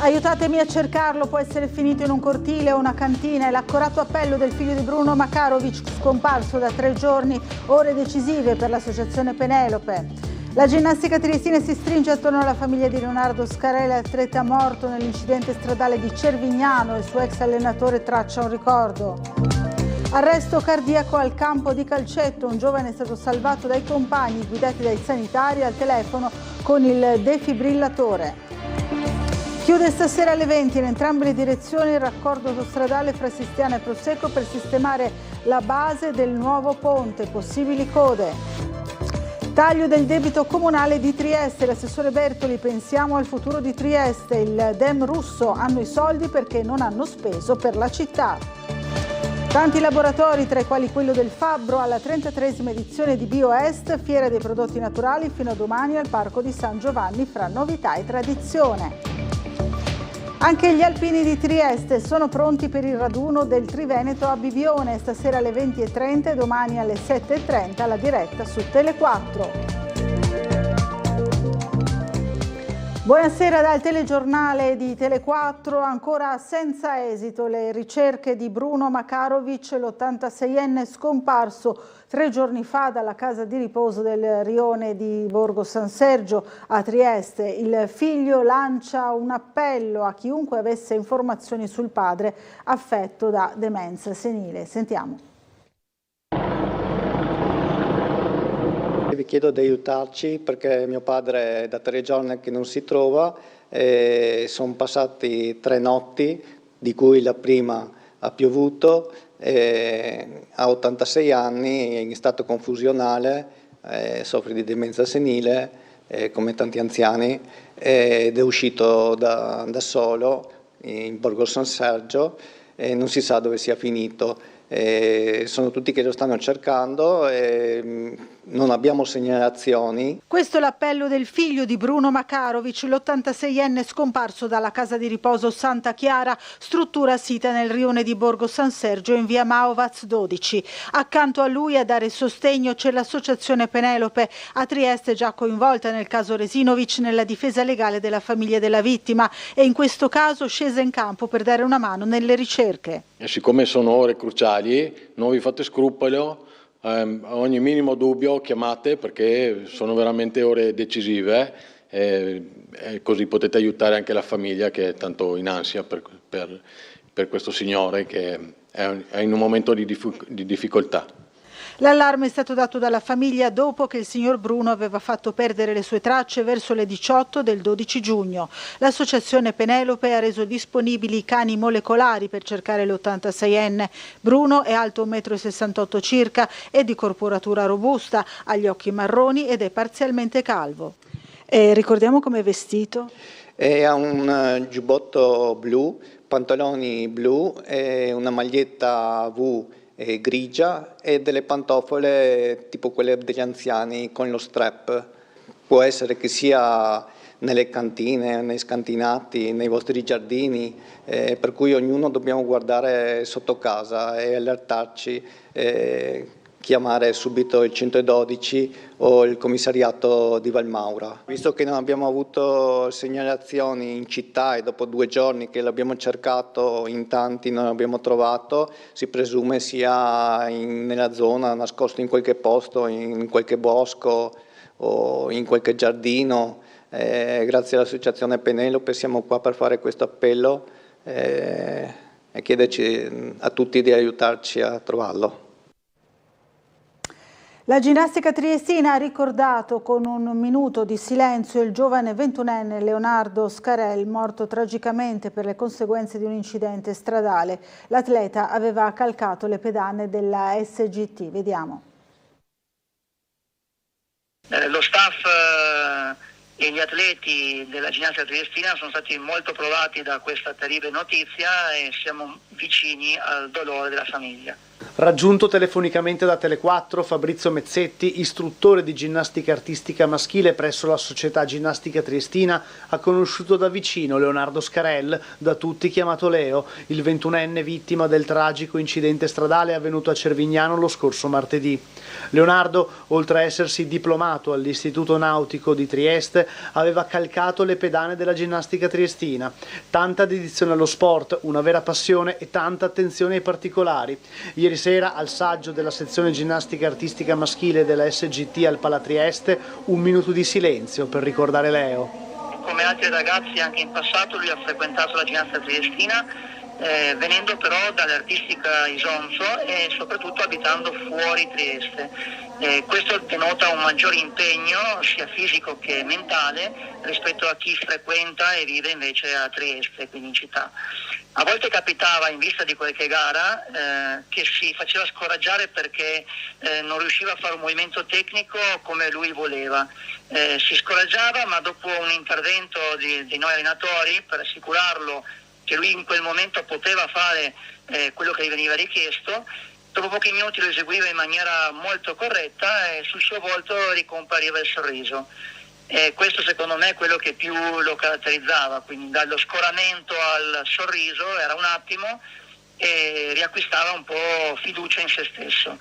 Aiutatemi a cercarlo, può essere finito in un cortile o una cantina. È l'accorato appello del figlio di Bruno Makarovic, scomparso da 3 giorni, ore decisive per l'associazione Penelope. La ginnastica triestina si stringe attorno alla famiglia di Leonardo Scarelli, atleta morto nell'incidente stradale di Cervignano. Il suo ex allenatore traccia un ricordo. Arresto cardiaco al campo di calcetto. Un giovane è stato salvato dai compagni guidati dai sanitari al telefono con il defibrillatore. Chiude stasera alle 20 in entrambe le direzioni il raccordo autostradale fra Sistiana e Prosecco per sistemare la base del nuovo ponte, possibili code. Taglio del debito comunale di Trieste, l'assessore Bertoli, pensiamo al futuro di Trieste, il Dem russo, hanno i soldi perché non hanno speso per la città. Tanti laboratori, tra i quali quello del Fabbro, alla 33esima edizione di BioEst, Fiera dei prodotti naturali, fino a domani al Parco di San Giovanni fra novità e tradizione. Anche gli alpini di Trieste sono pronti per il raduno del Triveneto a Bibione, stasera alle 20:30 e domani alle 7:30 la diretta su Tele4. Buonasera dal telegiornale di Tele4, ancora senza esito le ricerche di Bruno Makarovic, l'86enne scomparso 3 giorni fa dalla casa di riposo del rione di Borgo San Sergio a Trieste. Il figlio lancia un appello a chiunque avesse informazioni sul padre affetto da demenza senile. Sentiamo. Vi chiedo di aiutarci perché mio padre è da 3 giorni che non si trova, sono passati 3 notti, di cui la prima ha piovuto, ha 86 anni, è in stato confusionale, soffre di demenza senile come tanti anziani ed è uscito da solo in Borgo San Sergio e non si sa dove sia finito. Sono tutti che lo stanno cercando e non abbiamo segnalazioni. Questo è l'appello del figlio di Bruno Makarovic, l'86enne scomparso dalla casa di riposo Santa Chiara, struttura sita nel rione di Borgo San Sergio in via Maovaz 12. Accanto a lui a dare sostegno c'è l'associazione Penelope, a Trieste già coinvolta nel caso Resinovic nella difesa legale della famiglia della vittima e in questo caso scesa in campo per dare una mano nelle ricerche. E siccome sono ore cruciali, non vi fate scrupolo, ogni minimo dubbio chiamate perché sono veramente ore decisive e così potete aiutare anche la famiglia che è tanto in ansia per questo signore che è in un momento di difficoltà. L'allarme è stato dato dalla famiglia dopo che il signor Bruno aveva fatto perdere le sue tracce verso le 18 del 12 giugno. L'associazione Penelope ha reso disponibili i cani molecolari per cercare l'86enne. Bruno è alto 1,68 m circa, è di corporatura robusta, ha gli occhi marroni ed è parzialmente calvo. Ricordiamo come è vestito? Ha un giubbotto blu, pantaloni blu e una maglietta V grigia e delle pantofole tipo quelle degli anziani con lo strap. Può essere che sia nelle cantine, nei scantinati, nei vostri giardini, per cui ognuno dobbiamo guardare sotto casa e allertarci, chiamare subito il 112 o il commissariato di Valmaura. Visto che non abbiamo avuto segnalazioni in città e dopo 2 giorni che l'abbiamo cercato in tanti non l'abbiamo trovato, si presume sia nella zona, nascosto in qualche posto, in qualche bosco o in qualche giardino. Grazie all'associazione Penelope siamo qua per fare questo appello e chiederci a tutti di aiutarci a trovarlo. La ginnastica triestina ha ricordato con un minuto di silenzio il giovane 21enne Leonardo Scarelli, morto tragicamente per le conseguenze di un incidente stradale. L'atleta aveva calcato le pedane della SGT. Vediamo. Lo staff e gli atleti della ginnastica triestina sono stati molto provati da questa terribile notizia e siamo vicini al dolore della famiglia. Raggiunto telefonicamente da Tele4, Fabrizio Mezzetti, istruttore di ginnastica artistica maschile presso la Società Ginnastica Triestina, ha conosciuto da vicino Leonardo Scarell, da tutti chiamato Leo, il 21enne vittima del tragico incidente stradale avvenuto a Cervignano lo scorso martedì. Leonardo, oltre a essersi diplomato all'Istituto Nautico di Trieste, aveva calcato le pedane della ginnastica triestina. Tanta dedizione allo sport, una vera passione e tanta attenzione ai particolari. Ieri sera, al saggio della sezione ginnastica artistica maschile della SGT al Palatrieste, un minuto di silenzio per ricordare Leo. Come altri ragazzi anche in passato lui ha frequentato la ginnastica triestina, venendo però dall'artistica Isonzo e soprattutto abitando fuori Trieste. Questo denota un maggior impegno sia fisico che mentale rispetto a chi frequenta e vive invece a Trieste, quindi in città. A volte capitava, in vista di qualche gara, che si faceva scoraggiare perché non riusciva a fare un movimento tecnico come lui voleva. Si scoraggiava, ma dopo un intervento di noi allenatori per assicurarlo che lui in quel momento poteva fare quello che gli veniva richiesto, dopo pochi minuti lo eseguiva in maniera molto corretta e sul suo volto ricompariva il sorriso. Questo secondo me è quello che più lo caratterizzava, quindi dallo scoramento al sorriso era un attimo e riacquistava un po' fiducia in se stesso.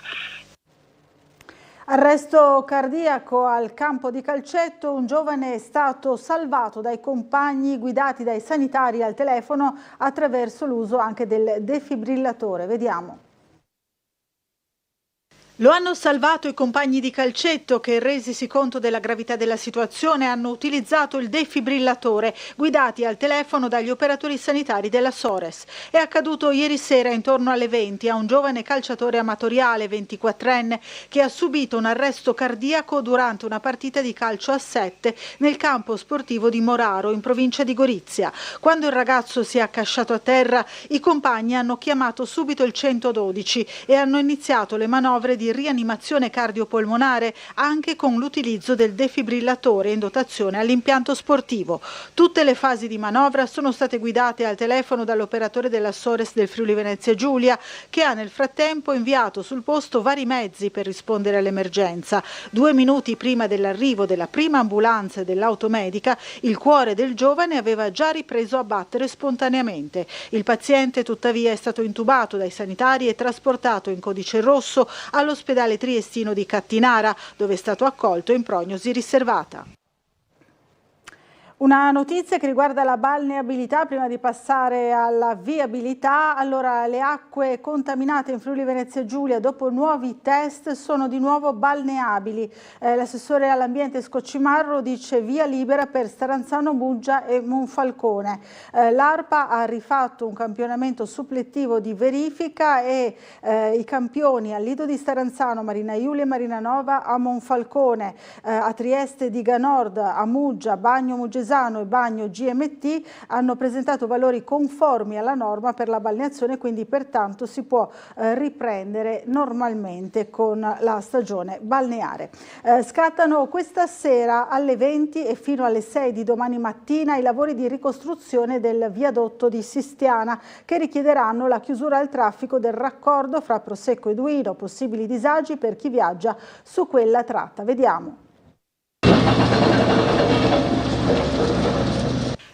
Arresto cardiaco al campo di calcetto, un giovane è stato salvato dai compagni guidati dai sanitari al telefono attraverso l'uso anche del defibrillatore. Vediamo. Lo hanno salvato i compagni di calcetto che, resisi conto della gravità della situazione, hanno utilizzato il defibrillatore, guidati al telefono dagli operatori sanitari della Sores. È accaduto ieri sera intorno alle 20 a un giovane calciatore amatoriale 24enne che ha subito un arresto cardiaco durante una partita di calcio a 7 nel campo sportivo di Moraro, in provincia di Gorizia. Quando il ragazzo si è accasciato a terra, i compagni hanno chiamato subito il 112 e hanno iniziato le manovre di rianimazione cardiopolmonare anche con l'utilizzo del defibrillatore in dotazione all'impianto sportivo. Tutte le fasi di manovra sono state guidate al telefono dall'operatore della Sores del Friuli Venezia Giulia, che ha nel frattempo inviato sul posto vari mezzi per rispondere all'emergenza. 2 minuti prima dell'arrivo della prima ambulanza e dell'automedica, il cuore del giovane aveva già ripreso a battere spontaneamente. Il paziente tuttavia è stato intubato dai sanitari e trasportato in codice rosso all'ospedale triestino di Cattinara, dove è stato accolto in prognosi riservata. Una notizia che riguarda la balneabilità prima di passare alla viabilità. Allora, le acque contaminate in Friuli Venezia Giulia dopo nuovi test sono di nuovo balneabili. L'assessore all'ambiente Scoccimarro dice via libera per Staranzano, Muggia e Monfalcone. L'ARPA ha rifatto un campionamento suppletivo di verifica e i campioni al Lido di Staranzano, Marina Iulia e Marina Nova a Monfalcone, a Trieste Diga Nord, a Muggia, Bagno Muggesano e Bagno GMT hanno presentato valori conformi alla norma per la balneazione, quindi pertanto si può riprendere normalmente con la stagione balneare. Scattano questa sera alle 20 e fino alle 6 di domani mattina i lavori di ricostruzione del viadotto di Sistiana, che richiederanno la chiusura al traffico del raccordo fra Prosecco e Duino, possibili disagi per chi viaggia su quella tratta. Vediamo.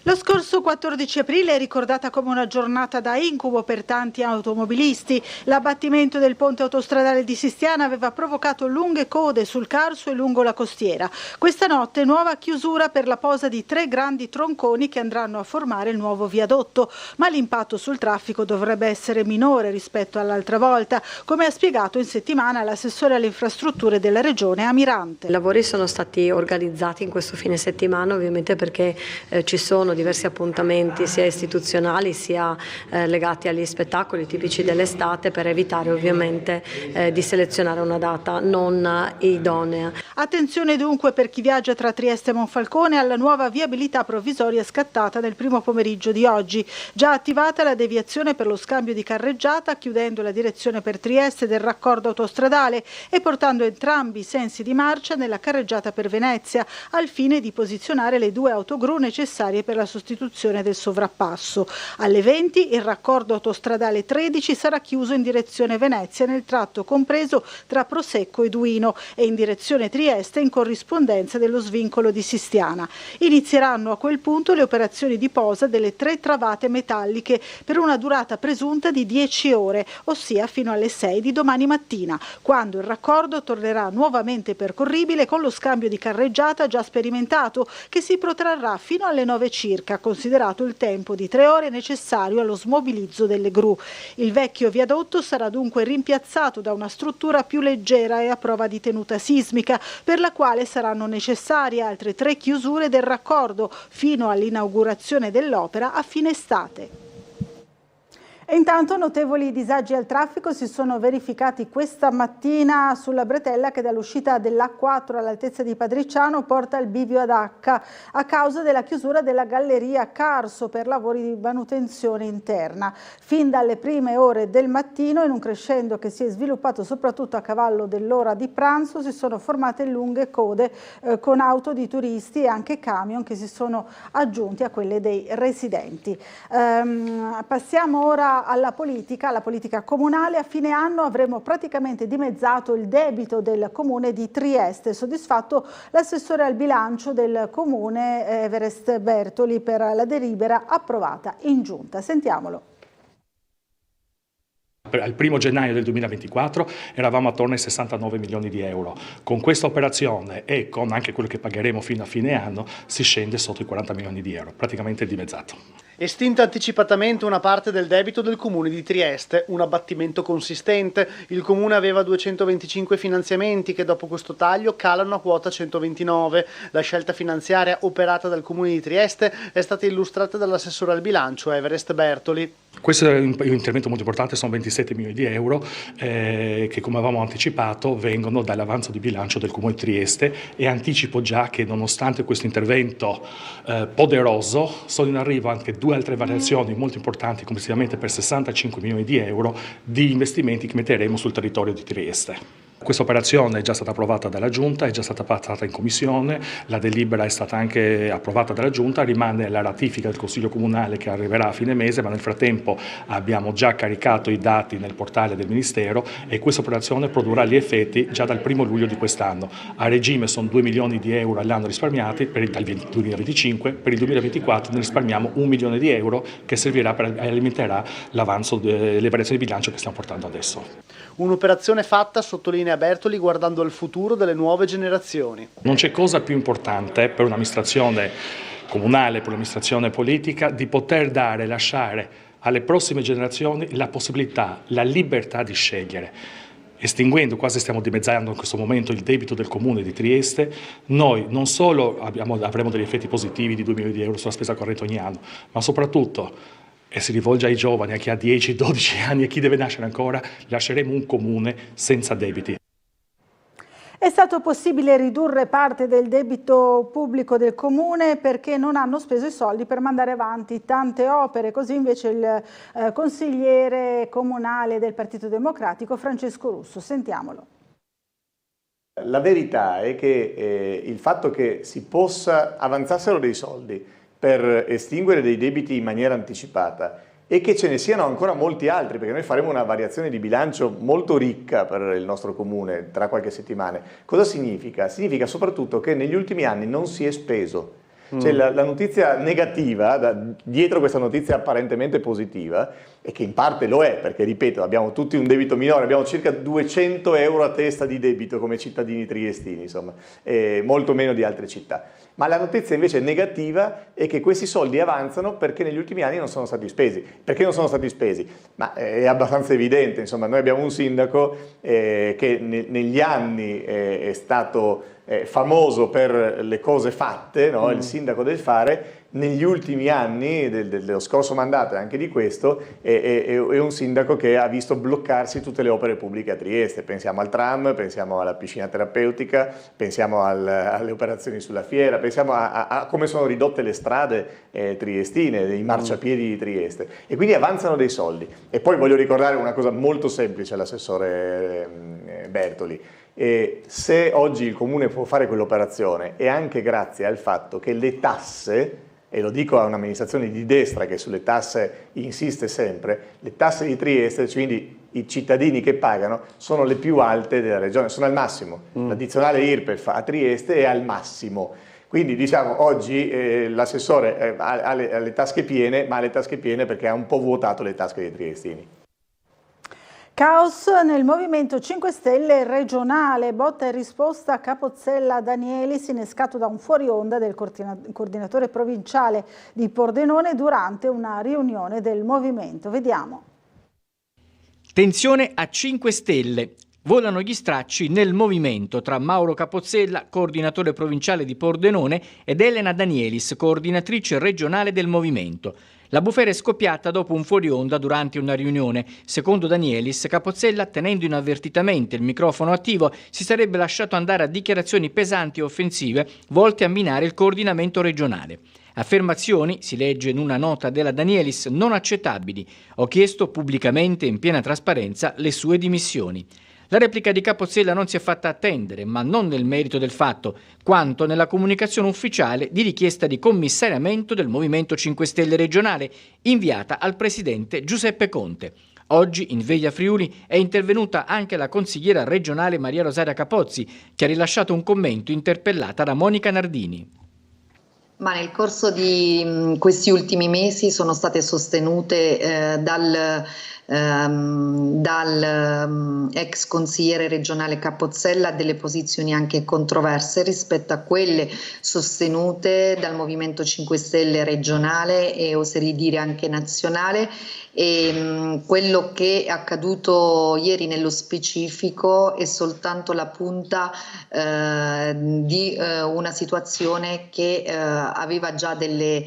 Lo scorso 14 aprile è ricordata come una giornata da incubo per tanti automobilisti. L'abbattimento del ponte autostradale di Sistiana aveva provocato lunghe code sul Carso e lungo la costiera. Questa notte nuova chiusura per la posa di 3 grandi tronconi che andranno a formare il nuovo viadotto, ma l'impatto sul traffico dovrebbe essere minore rispetto all'altra volta, come ha spiegato in settimana l'assessore alle infrastrutture della regione Amirante. I lavori sono stati organizzati in questo fine settimana ovviamente perché ci sono diversi appuntamenti sia istituzionali sia legati agli spettacoli tipici dell'estate, per evitare ovviamente di selezionare una data non idonea. Attenzione dunque per chi viaggia tra Trieste e Monfalcone alla nuova viabilità provvisoria scattata nel primo pomeriggio di oggi. Già attivata la deviazione per lo scambio di carreggiata, chiudendo la direzione per Trieste del raccordo autostradale e portando entrambi i sensi di marcia nella carreggiata per Venezia, al fine di posizionare le 2 autogru necessarie per la sostituzione del sovrappasso. Alle 20 il raccordo autostradale 13 sarà chiuso in direzione Venezia nel tratto compreso tra Prosecco e Duino e in direzione Trieste in corrispondenza dello svincolo di Sistiana. Inizieranno a quel punto le operazioni di posa delle 3 travate metalliche per una durata presunta di 10 ore, ossia fino alle 6 di domani mattina, quando il raccordo tornerà nuovamente percorribile con lo scambio di carreggiata già sperimentato, che si protrarrà fino alle 9 circa, considerato il tempo di 3 ore necessario allo smobilizzo delle gru. Il vecchio viadotto sarà dunque rimpiazzato da una struttura più leggera e a prova di tenuta sismica, per la quale saranno necessarie altre 3 chiusure del raccordo fino all'inaugurazione dell'opera a fine estate. E intanto notevoli disagi al traffico si sono verificati questa mattina sulla bretella che dall'uscita dell'A4 all'altezza di Padriciano porta al bivio ad H a causa della chiusura della galleria Carso per lavori di manutenzione interna. Fin dalle prime ore del mattino, in un crescendo che si è sviluppato soprattutto a cavallo dell'ora di pranzo, si sono formate lunghe code con auto di turisti e anche camion che si sono aggiunti a quelle dei residenti. Passiamo ora alla politica comunale. A fine anno avremo praticamente dimezzato il debito del comune di Trieste, soddisfatto l'assessore al bilancio del comune Everest Bertoli per la delibera approvata in giunta. Sentiamolo. Al 1° gennaio del 2024 eravamo attorno ai 69 milioni di euro. Con questa operazione e con anche quello che pagheremo fino a fine anno si scende sotto i 40 milioni di euro, praticamente dimezzato. Estinta anticipatamente una parte del debito del comune di Trieste, un abbattimento consistente. Il comune aveva 225 finanziamenti che dopo questo taglio calano a quota 129. La scelta finanziaria operata dal comune di Trieste è stata illustrata dall'assessore al bilancio Everest Bertoli. Questo è un intervento molto importante, sono 27 milioni di euro che, come avevamo anticipato, vengono dall'avanzo di bilancio del Comune di Trieste, e anticipo già che nonostante questo intervento poderoso sono in arrivo anche 2 altre variazioni molto importanti, complessivamente per 65 milioni di euro di investimenti che metteremo sul territorio di Trieste. Questa operazione è già stata approvata dalla Giunta, è già stata passata in Commissione, la delibera è stata anche approvata dalla Giunta, rimane la ratifica del Consiglio Comunale che arriverà a fine mese, ma nel frattempo abbiamo già caricato i dati nel portale del Ministero e questa operazione produrrà gli effetti già dal 1° luglio di quest'anno. A regime sono 2 milioni di euro all'anno risparmiati dal 2025, per il 2024 ne risparmiamo 1 milione di euro che servirà per alimenterà l'avanzo delle variazioni di bilancio che stiamo portando adesso. Un'operazione fatta, sottolinea Bertoli, guardando al futuro delle nuove generazioni. Non c'è cosa più importante per un'amministrazione comunale, per un'amministrazione politica, di poter lasciare alle prossime generazioni la possibilità, la libertà di scegliere. Estinguendo, quasi stiamo dimezzando in questo momento il debito del comune di Trieste, noi non solo avremo degli effetti positivi di 2 milioni di euro sulla spesa corrente ogni anno, ma soprattutto, e si rivolge ai giovani, a chi ha 10, 12 anni e chi deve nascere ancora, lasceremo un comune senza debiti. È stato possibile ridurre parte del debito pubblico del comune perché non hanno speso i soldi per mandare avanti tante opere, così invece il consigliere comunale del Partito Democratico Francesco Russo. Sentiamolo. La verità è che il fatto che si possa avanzassero dei soldi per estinguere dei debiti in maniera anticipata e che ce ne siano ancora molti altri, perché noi faremo una variazione di bilancio molto ricca per il nostro comune tra qualche settimana. Cosa significa? Significa soprattutto che negli ultimi anni non si è speso. Cioè la notizia negativa, dietro questa notizia apparentemente positiva, e che in parte lo è, perché ripeto, abbiamo tutti un debito minore, abbiamo circa 200 euro a testa di debito come cittadini triestini, insomma, molto meno di altre città. Ma la notizia invece negativa è che questi soldi avanzano perché negli ultimi anni non sono stati spesi. Perché non sono stati spesi? Ma è abbastanza evidente, insomma, noi abbiamo un sindaco che negli anni è stato famoso per le cose fatte, no? Il sindaco del fare. Negli ultimi anni dello scorso mandato e anche di questo è un sindaco che ha visto bloccarsi tutte le opere pubbliche a Trieste. Pensiamo al tram, pensiamo alla piscina terapeutica, pensiamo alle operazioni sulla fiera, pensiamo a come sono ridotte le strade triestine, i marciapiedi di Trieste, e quindi avanzano dei soldi. E poi voglio ricordare una cosa molto semplice all'assessore Bertoli. E se oggi il comune può fare quell'operazione è anche grazie al fatto che le tasse e lo dico a un'amministrazione di destra che sulle tasse insiste sempre, le tasse di Trieste, quindi i cittadini che pagano, sono le più alte della regione, sono al massimo. L'addizionale IRPEF a Trieste è al massimo. Quindi diciamo oggi l'assessore ha le tasche piene, ma ha le tasche piene perché ha un po' vuotato le tasche dei triestini. Caos nel Movimento 5 Stelle regionale, botta e risposta a Capozzella Danielis, innescato da un fuori onda del coordinatore provinciale di Pordenone durante una riunione del movimento. Vediamo. Tensione a 5 Stelle. Volano gli stracci nel movimento tra Mauro Capozzella, coordinatore provinciale di Pordenone, ed Elena Danielis, coordinatrice regionale del movimento. La bufera è scoppiata dopo un fuori onda durante una riunione. Secondo Danielis, Capozzella, tenendo inavvertitamente il microfono attivo, si sarebbe lasciato andare a dichiarazioni pesanti e offensive volte a minare il coordinamento regionale. Affermazioni, si legge in una nota della Danielis, non accettabili. Ho chiesto pubblicamente e in piena trasparenza le sue dimissioni. La replica di Capozzella non si è fatta attendere, ma non nel merito del fatto, quanto nella comunicazione ufficiale di richiesta di commissariamento del Movimento 5 Stelle regionale, inviata al presidente Giuseppe Conte. Oggi in Veglia Friuli è intervenuta anche la consigliera regionale Maria Rosaria Capozzi, che ha rilasciato un commento interpellata da Monica Nardini. Ma nel corso di questi ultimi mesi sono state sostenute dal ex consigliere regionale Capozzella delle posizioni anche controverse rispetto a quelle sostenute dal Movimento 5 Stelle regionale e oserei dire anche nazionale. E quello che è accaduto ieri nello specifico è soltanto la punta di una situazione che aveva già delle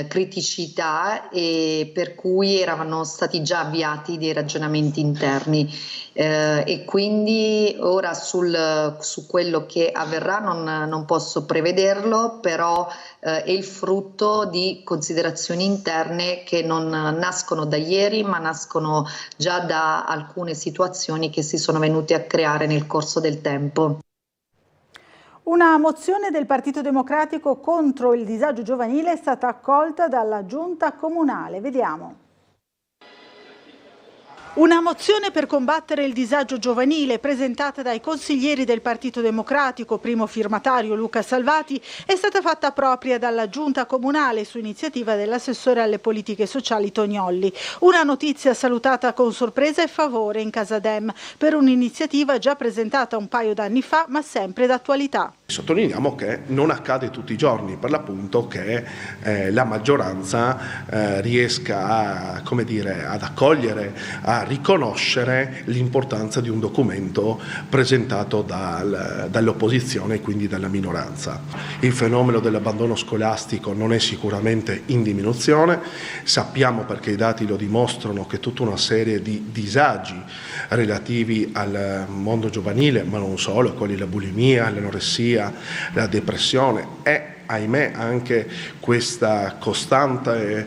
criticità e per cui erano stati già avviati dei ragionamenti interni e quindi ora su quello che avverrà non posso prevederlo, però è il frutto di considerazioni interne che non nascono da ieri ma nascono già da alcune situazioni che si sono venute a creare nel corso del tempo. Una mozione del Partito Democratico contro il disagio giovanile è stata accolta dalla Giunta Comunale. Vediamo. Una mozione per combattere il disagio giovanile presentata dai consiglieri del Partito Democratico, primo firmatario Luca Salvati, è stata fatta propria dalla Giunta Comunale su iniziativa dell'assessore alle politiche sociali Tognolli. Una notizia salutata con sorpresa e favore in Casa Dem per un'iniziativa già presentata un paio d'anni fa ma sempre d'attualità. Sottolineiamo che non accade tutti i giorni, per l'appunto, che la maggioranza riesca ad accogliere, a riconoscere l'importanza di un documento presentato dall'opposizione e quindi dalla minoranza. Il fenomeno dell'abbandono scolastico non è sicuramente in diminuzione, sappiamo, perché i dati lo dimostrano, che tutta una serie di disagi relativi al mondo giovanile, ma non solo, quelli la bulimia, l'anoressia, la depressione e ahimè anche questa costante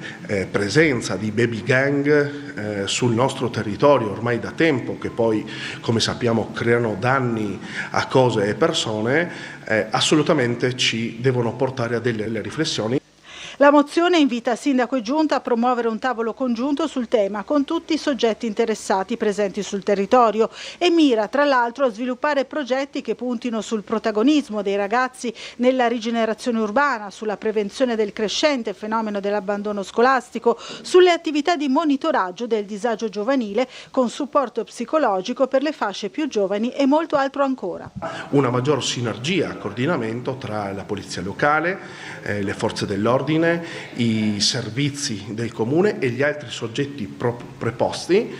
presenza di baby gang sul nostro territorio ormai da tempo, che poi, come sappiamo, creano danni a cose e persone, assolutamente ci devono portare a delle riflessioni. La mozione invita Sindaco e Giunta a promuovere un tavolo congiunto sul tema con tutti i soggetti interessati presenti sul territorio e mira tra l'altro a sviluppare progetti che puntino sul protagonismo dei ragazzi nella rigenerazione urbana, sulla prevenzione del crescente fenomeno dell'abbandono scolastico, sulle attività di monitoraggio del disagio giovanile con supporto psicologico per le fasce più giovani e molto altro ancora. Una maggior sinergia, coordinamento tra la polizia locale, le forze dell'ordine, i servizi del comune e gli altri soggetti preposti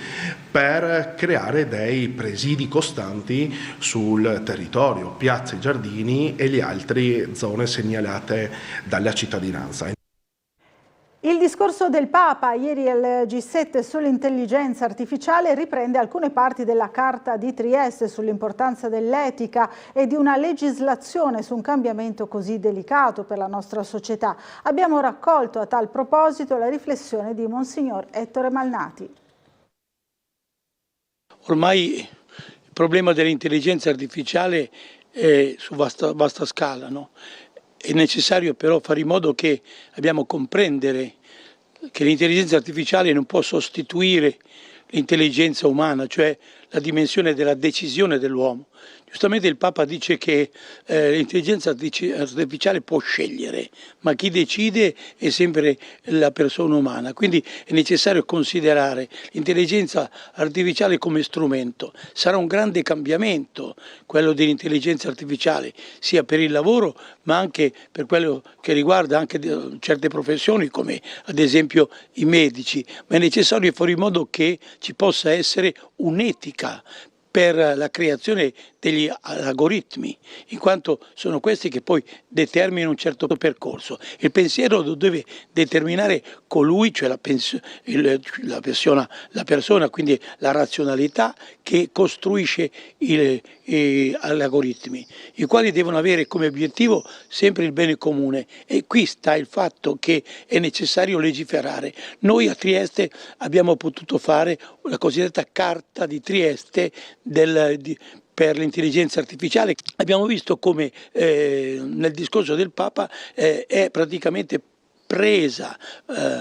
per creare dei presidi costanti sul territorio, piazze e giardini e le altre zone segnalate dalla cittadinanza. Il discorso del Papa ieri al G7 sull'intelligenza artificiale riprende alcune parti della Carta di Trieste sull'importanza dell'etica e di una legislazione su un cambiamento così delicato per la nostra società. Abbiamo raccolto a tal proposito la riflessione di Monsignor Ettore Malnati. Ormai il problema dell'intelligenza artificiale è su vasta scala, no? È necessario però fare in modo che abbiamo comprendere che l'intelligenza artificiale non può sostituire l'intelligenza umana, cioè la dimensione della decisione dell'uomo. Giustamente il Papa dice che l'intelligenza artificiale può scegliere, ma chi decide è sempre la persona umana. Quindi è necessario considerare l'intelligenza artificiale come strumento. Sarà un grande cambiamento quello dell'intelligenza artificiale, sia per il lavoro, ma anche per quello che riguarda anche certe professioni, come ad esempio i medici. Ma è necessario fare in modo che ci possa essere un'etica per la creazione degli algoritmi, in quanto sono questi che poi determinano un certo percorso. Il pensiero lo deve determinare colui, cioè la persona, quindi la razionalità che costruisce gli algoritmi, i quali devono avere come obiettivo sempre il bene comune. E qui sta il fatto che è necessario legiferare. Noi a Trieste abbiamo potuto fare la cosiddetta Carta di Trieste per l'intelligenza artificiale. Abbiamo visto come nel discorso del Papa è praticamente presa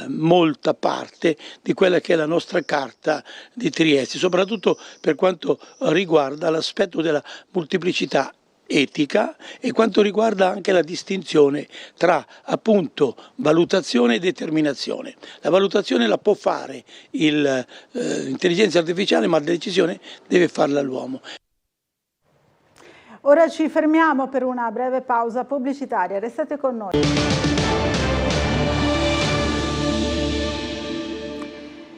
molta parte di quella che è la nostra Carta di Trieste, soprattutto per quanto riguarda l'aspetto della molteplicità etica e quanto riguarda anche la distinzione tra appunto valutazione e determinazione. La valutazione la può fare l'intelligenza artificiale, ma la decisione deve farla l'uomo. Ora ci fermiamo per una breve pausa pubblicitaria, restate con noi.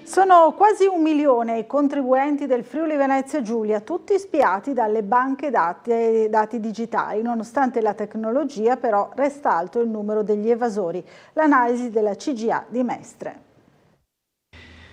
Sono quasi 1 milione i contribuenti del Friuli Venezia Giulia, tutti spiati dalle banche dati digitali. Nonostante la tecnologia, però, resta alto il numero degli evasori. L'analisi della CGA di Mestre.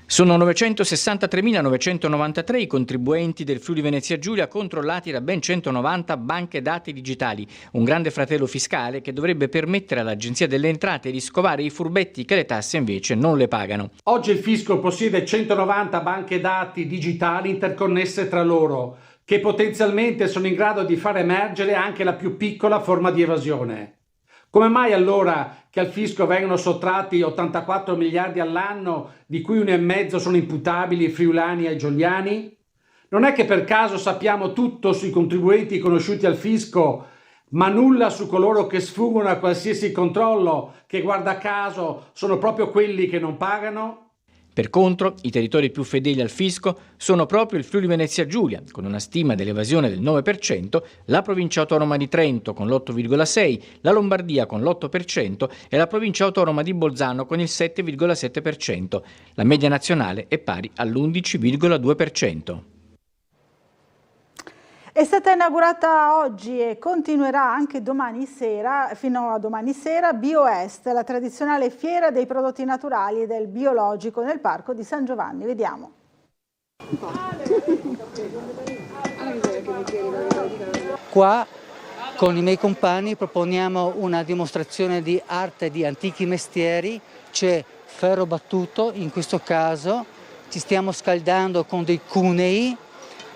Sono 963.993 i contribuenti del Friuli Venezia Giulia controllati da ben 190 banche dati digitali, un grande fratello fiscale che dovrebbe permettere all'Agenzia delle Entrate di scovare i furbetti che le tasse invece non le pagano. Oggi il fisco possiede 190 banche dati digitali interconnesse tra loro, che potenzialmente sono in grado di far emergere anche la più piccola forma di evasione. Come mai allora che al fisco vengono sottratti 84 miliardi all'anno, di cui 1,5 sono imputabili ai friulani e ai giuliani? Non è che per caso sappiamo tutto sui contribuenti conosciuti al fisco, ma nulla su coloro che sfuggono a qualsiasi controllo, che guarda caso sono proprio quelli che non pagano? Per contro, i territori più fedeli al fisco sono proprio il Friuli Venezia Giulia, con una stima dell'evasione del 9%, la provincia autonoma di Trento con l'8,6%, la Lombardia con l'8% e la provincia autonoma di Bolzano con il 7,7%. La media nazionale è pari all'11,2%. È stata inaugurata oggi e continuerà anche domani sera, fino a domani sera, BioEst, la tradizionale fiera dei prodotti naturali e del biologico nel parco di San Giovanni. Vediamo. Qua con i miei compagni proponiamo una dimostrazione di arte di antichi mestieri, cioè ferro battuto, in questo caso ci stiamo scaldando con dei cunei.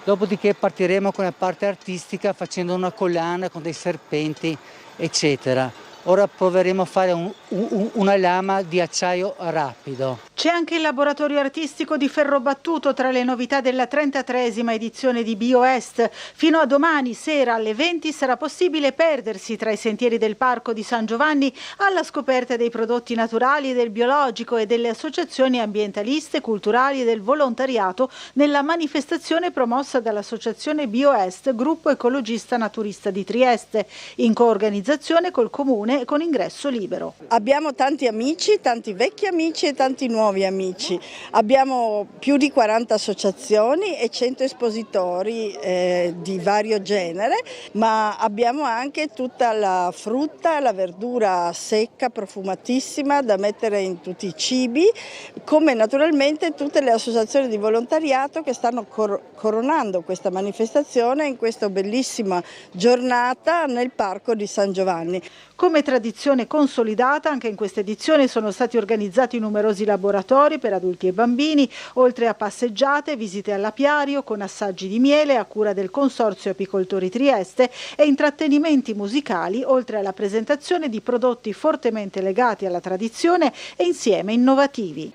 Dopodiché partiremo con la parte artistica facendo una collana con dei serpenti, eccetera. Ora proveremo a fare una lama di acciaio rapido. C'è anche il laboratorio artistico di ferro battuto tra le novità della 33esima edizione di BioEst. Fino a domani sera alle 20 sarà possibile perdersi tra i sentieri del parco di San Giovanni alla scoperta dei prodotti naturali e del biologico e delle associazioni ambientaliste, culturali e del volontariato nella manifestazione promossa dall'associazione BioEst, gruppo ecologista naturista di Trieste, in coorganizzazione col Comune e con ingresso libero. Abbiamo tanti amici, tanti vecchi amici e tanti nuovi amici. Abbiamo più di 40 associazioni e 100 espositori di vario genere, ma abbiamo anche tutta la frutta, la verdura secca, profumatissima da mettere in tutti i cibi, come naturalmente tutte le associazioni di volontariato che stanno coronando questa manifestazione in questa bellissima giornata nel parco di San Giovanni. Come Come tradizione consolidata, anche in questa edizione sono stati organizzati numerosi laboratori per adulti e bambini, oltre a passeggiate, visite all'apiario con assaggi di miele a cura del Consorzio Apicoltori Trieste e intrattenimenti musicali, oltre alla presentazione di prodotti fortemente legati alla tradizione e insieme innovativi.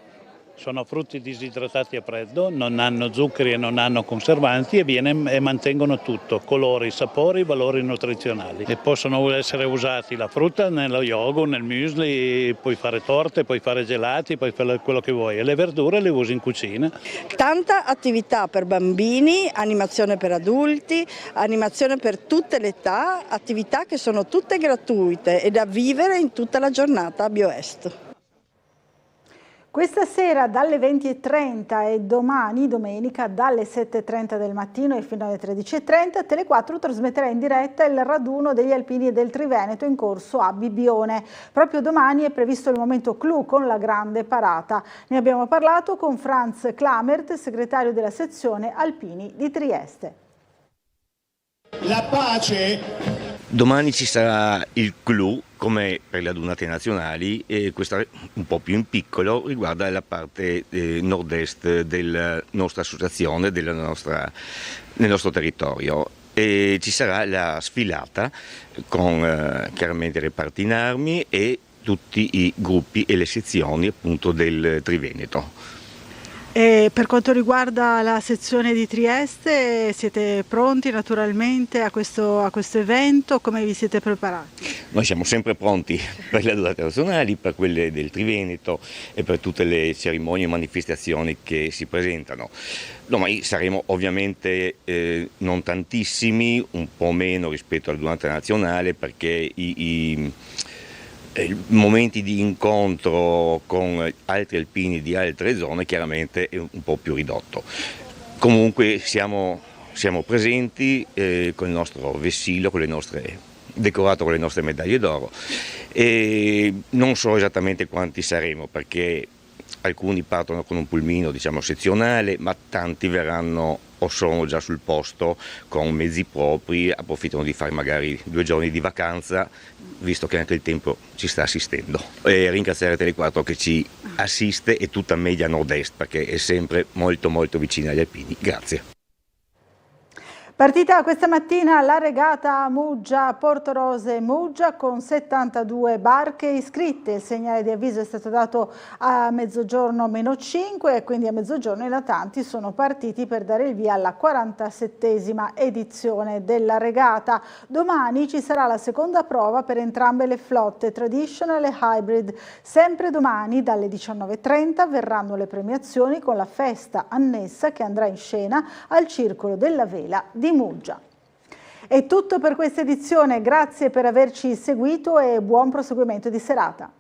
Sono frutti disidratati a freddo, non hanno zuccheri e non hanno conservanti e mantengono tutto, colori, sapori, valori nutrizionali. E possono essere usati la frutta nello yogurt, nel muesli, puoi fare torte, puoi fare gelati, puoi fare quello che vuoi. E le verdure le usi in cucina. Tanta attività per bambini, animazione per adulti, animazione per tutte le età, attività che sono tutte gratuite e da vivere in tutta la giornata a BioEst. Questa sera dalle 20:30 e domani, domenica, dalle 7:30 del mattino e fino alle 13:30, Tele4 trasmetterà in diretta il raduno degli alpini e del Triveneto in corso a Bibbione. Proprio domani è previsto il momento clou con la grande parata. Ne abbiamo parlato con Franz Klamert, segretario della sezione Alpini di Trieste. La pace. Domani ci sarà il clou come per le adunate nazionali e questo un po' più in piccolo riguarda la parte nord-est della nostra associazione, nel nostro territorio. E ci sarà la sfilata con chiaramente i reparti in armi e tutti i gruppi e le sezioni appunto del Triveneto. E per quanto riguarda la sezione di Trieste, siete pronti naturalmente a questo evento? Come vi siete preparati? Noi siamo sempre pronti per le adunate nazionali, per quelle del Triveneto e per tutte le cerimonie e manifestazioni che si presentano. Domani saremo ovviamente non tantissimi, un po' meno rispetto all'adunata nazionale perché i momenti di incontro con altri alpini di altre zone chiaramente è un po' più ridotto. Comunque siamo presenti con il nostro vessillo, decorato con le nostre medaglie d'oro e non so esattamente quanti saremo perché alcuni partono con un pulmino sezionale, ma tanti verranno o sono già sul posto con mezzi propri, approfittano di fare magari 2 giorni di vacanza, visto che anche il tempo ci sta assistendo. E ringraziare Tele4 che ci assiste e tutta media nord-est, perché è sempre molto molto vicina agli alpini. Grazie. Partita questa mattina la regata Muggia-Portorose-Muggia con 72 barche iscritte. Il segnale di avviso è stato dato a mezzogiorno -5 e quindi a mezzogiorno i natanti sono partiti per dare il via alla 47esima edizione della regata. Domani ci sarà la seconda prova per entrambe le flotte, traditional e hybrid. Sempre domani dalle 19:30 verranno le premiazioni con la festa annessa che andrà in scena al Circolo della Vela di Muggia. È tutto per questa edizione, grazie per averci seguito e buon proseguimento di serata.